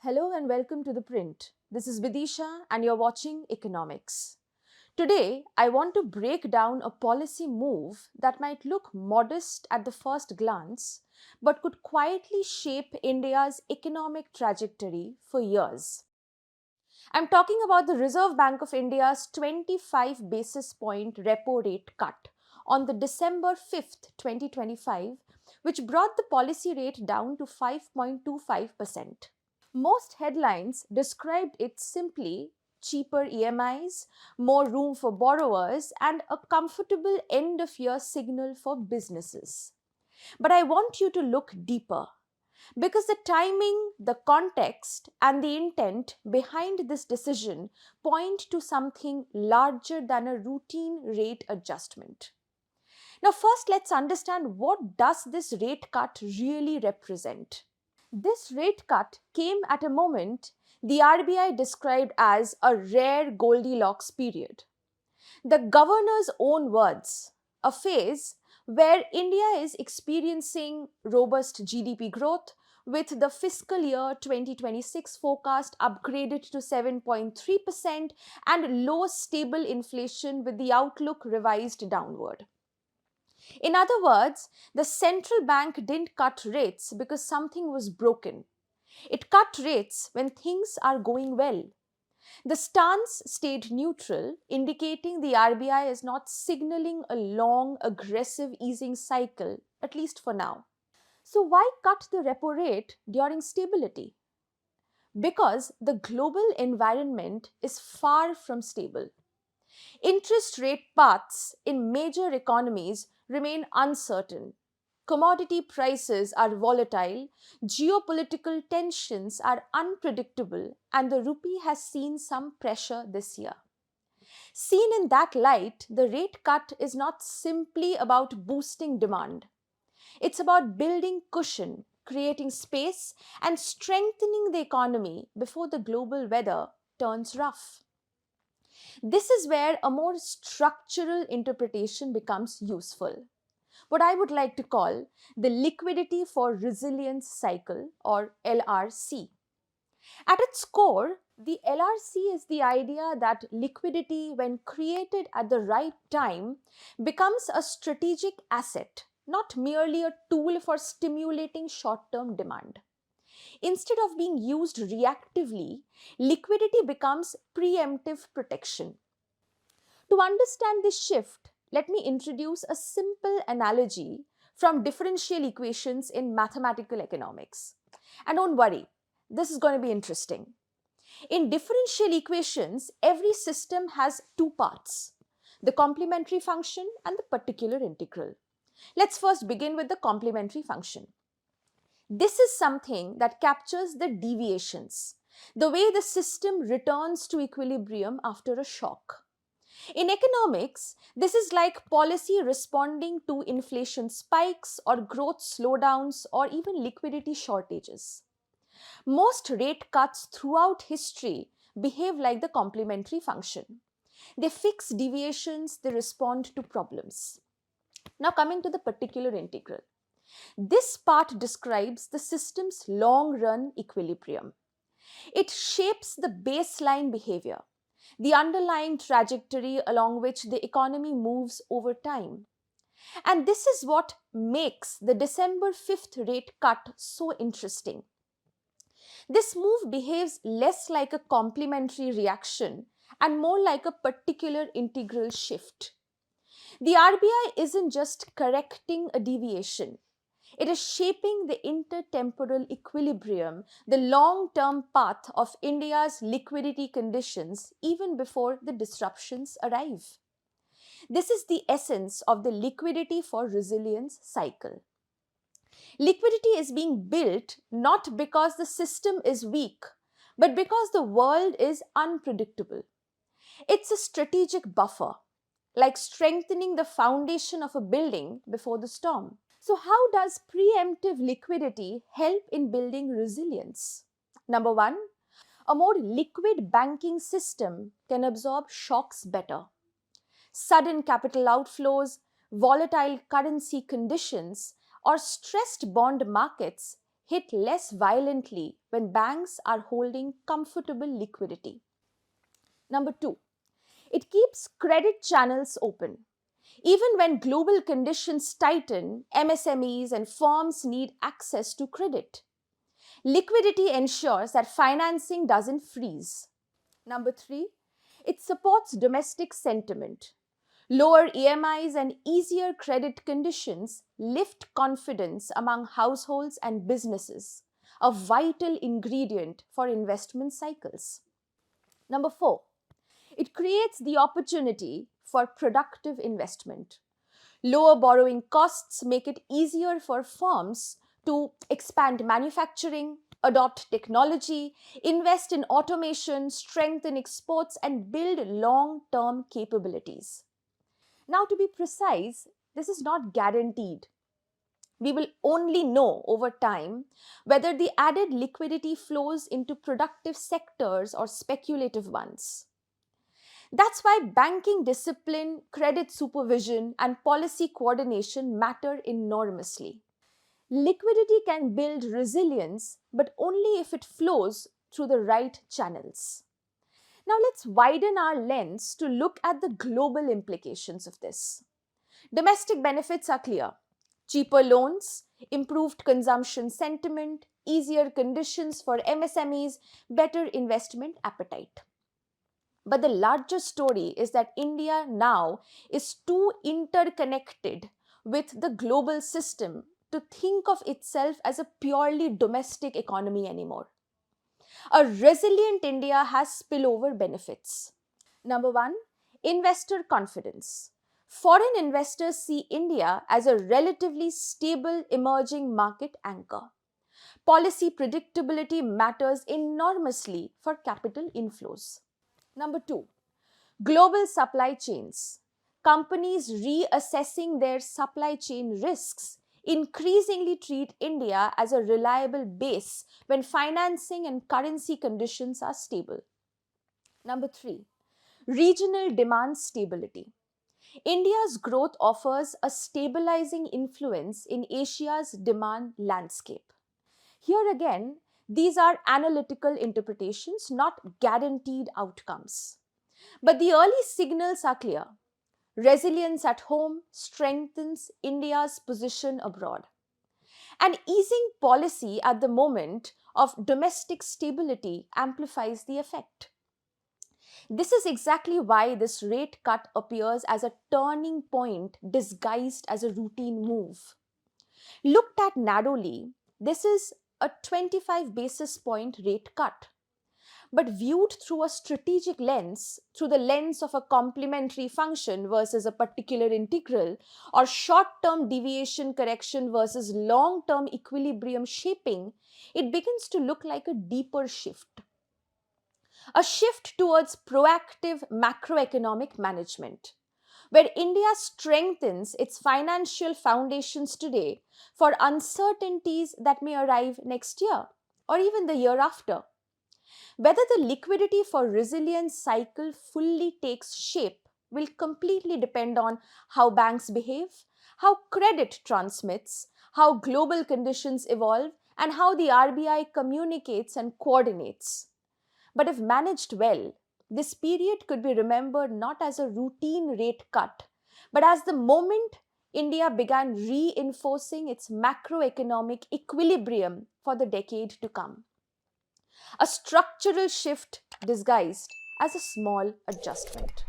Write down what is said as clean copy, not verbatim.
Hello and welcome to ThePrint. This is Bidisha and you're watching Economics. Today, I want to break down a policy move that might look modest at the first glance, but could quietly shape India's economic trajectory for years. I'm talking about the Reserve Bank of India's 25 basis point repo rate cut on the December 5th, 2025, which brought the policy rate down to 5.25%. Most headlines described it simply cheaper EMIs, more room for borrowers, and a comfortable end of year signal for businesses. But I want you to look deeper because the timing, the context, and the intent behind this decision point to something larger than a routine rate adjustment. Now, first, let's understand what does this rate cut really represent. This rate cut came at a moment the RBI described as a rare Goldilocks period. The governor's own words, a phase where India is experiencing robust GDP growth with the fiscal year 2026 forecast upgraded to 7.3% and low stable inflation with the outlook revised downward. In other words, the central bank didn't cut rates because something was broken. It cut rates when things are going well. The stance stayed neutral, indicating the RBI is not signaling a long, aggressive easing cycle, at least for now. So, why cut the repo rate during stability? Because the global environment is far from stable. Interest rate paths in major economies remain uncertain. Commodity prices are volatile, geopolitical tensions are unpredictable, and the rupee has seen some pressure this year. Seen in that light, the rate cut is not simply about boosting demand. It's about building cushion, creating space, and strengthening the economy before the global weather turns rough. This is where a more structural interpretation becomes useful. What I would like to call the liquidity for resilience cycle, or LRC. At its core, the LRC is the idea that liquidity, when created at the right time, becomes a strategic asset, not merely a tool for stimulating short-term demand. Instead of being used reactively, liquidity becomes preemptive protection. To understand this shift, let me introduce a simple analogy from differential equations in mathematical economics. And don't worry, this is going to be interesting. In differential equations, every system has two parts, the complementary function and the particular integral. Let's first begin with the complementary function. This is something that captures the deviations, the way the system returns to equilibrium after a shock. In economics, this is like policy responding to inflation spikes or growth slowdowns or even liquidity shortages. Most rate cuts throughout history behave like the complementary function. They fix deviations, they respond to problems. Now, coming to the particular integral. This part describes the system's long-run equilibrium. It shapes the baseline behavior, the underlying trajectory along which the economy moves over time. And this is what makes the December 5th rate cut so interesting. This move behaves less like a complementary reaction and more like a particular integral shift. The RBI isn't just correcting a deviation. It is shaping the intertemporal equilibrium, the long-term path of India's liquidity conditions even before the disruptions arrive. This is the essence of the liquidity for resilience cycle. Liquidity is being built not because the system is weak, but because the world is unpredictable. It's a strategic buffer, like strengthening the foundation of a building before the storm. So, how does preemptive liquidity help in building resilience? Number one, a more liquid banking system can absorb shocks better. Sudden capital outflows, volatile currency conditions, or stressed bond markets hit less violently when banks are holding comfortable liquidity. Number 2, it keeps credit channels open. Even when global conditions tighten, MSMEs and firms need access to credit. Liquidity ensures that financing doesn't freeze. Number 3, it supports domestic sentiment. Lower EMIs and easier credit conditions lift confidence among households and businesses, a vital ingredient for investment cycles. Number 4, it creates the opportunity for productive investment. Lower borrowing costs make it easier for firms to expand manufacturing, adopt technology, invest in automation, strengthen exports, and build long-term capabilities. Now, to be precise, this is not guaranteed. We will only know over time whether the added liquidity flows into productive sectors or speculative ones. That's why banking discipline, credit supervision, and policy coordination matter enormously. Liquidity can build resilience, but only if it flows through the right channels. Now let's widen our lens to look at the global implications of this. Domestic benefits are clear. Cheaper loans, improved consumption sentiment, easier conditions for MSMEs, better investment appetite. But the larger story is that India now is too interconnected with the global system to think of itself as a purely domestic economy anymore. A resilient India has spillover benefits. Number 1, investor confidence. Foreign investors see India as a relatively stable emerging market anchor. Policy predictability matters enormously for capital inflows. Number 2, global supply chains. Companies reassessing their supply chain risks increasingly treat India as a reliable base when financing and currency conditions are stable. Number 3, regional demand stability. India's growth offers a stabilizing influence in Asia's demand landscape. Here again, these are analytical interpretations, not guaranteed outcomes. But the early signals are clear. Resilience at home strengthens India's position abroad. And easing policy at the moment of domestic stability amplifies the effect. This is exactly why this rate cut appears as a turning point disguised as a routine move. Looked at narrowly, this is a 25 basis point rate cut. But viewed through a strategic lens, through the lens of a complementary function versus a particular integral, or short-term deviation correction versus long-term equilibrium shaping, it begins to look like a deeper shift. A shift towards proactive macroeconomic management, where India strengthens its financial foundations today for uncertainties that may arrive next year or even the year after. Whether the liquidity for resilience cycle fully takes shape will completely depend on how banks behave, how credit transmits, how global conditions evolve, and how the RBI communicates and coordinates. But if managed well, this period could be remembered not as a routine rate cut, but as the moment India began reinforcing its macroeconomic equilibrium for the decade to come. A structural shift disguised as a small adjustment.